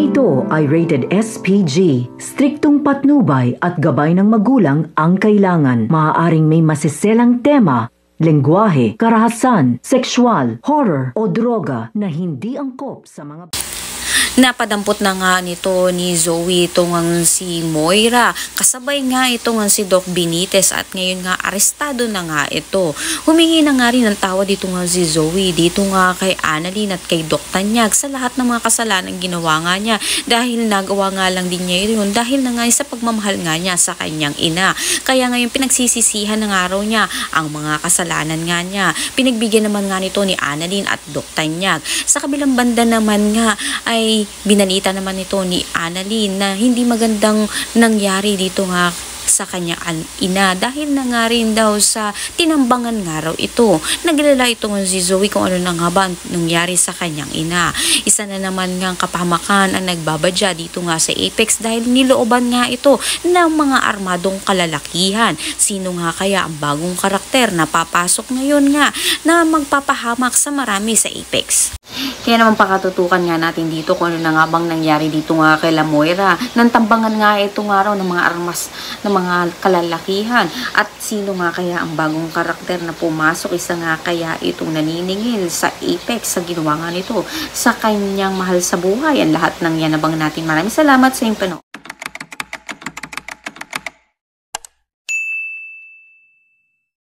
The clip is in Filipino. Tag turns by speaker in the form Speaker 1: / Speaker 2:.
Speaker 1: ito ay rated SPG. Striktong patnubay at gabay ng magulang ang kailangan. Maaaring may masiselang tema, lengguwahe, karahasan, sexual, horror o droga na hindi angkop sa mga...
Speaker 2: Napadampot na nga nito ni Zoe itong si Moira. Kasabay nga itong si Doc Benitez at ngayon nga arestado na nga ito. Humingi na nga rin ng tawad dito nga si Zoe dito nga kay Annalyn at kay Doc Tanyag sa lahat ng mga kasalanan ginawa nga niya dahil nagawa nga lang din niya yun dahil na nga sa pagmamahal nga niya sa kanyang ina. Kaya ngayon pinagsisisihan ng araw niya ang mga kasalanan nga niya. Pinagbigyan naman nga nito ni Annalyn at Doc Tanyag. Sa kabilang banda naman nga ay binalita naman ito ni Annalyn na hindi magandang nangyari dito nga sa kanyang ina dahil na nga rin daw sa tinambangan nga raw ito. Naglala ito nga si Zoe kung ano na nga ba nangyari sa kanyang ina. Isa na naman nga kapahamakan ang nagbabadya dito nga sa Apex dahil nilooban nga ito ng mga armadong kalalakihan. Sino nga kaya ang bagong karakter na papasok ngayon nga na magpapahamak sa marami sa Apex? Kaya naman pakatutukan nga natin dito kung ano na nga bang nangyari dito nga kay La Moira. Nantambangan nga ito nga raw ng mga armas ng mga kalalakihan. At sino nga kaya ang bagong karakter na pumasok? Isa nga kaya itong naniningil sa Apex sa ginawa nga nito sa kanyang mahal sa buhay. Ang lahat ng yan nabang natin. Maraming salamat sa inyong panahon.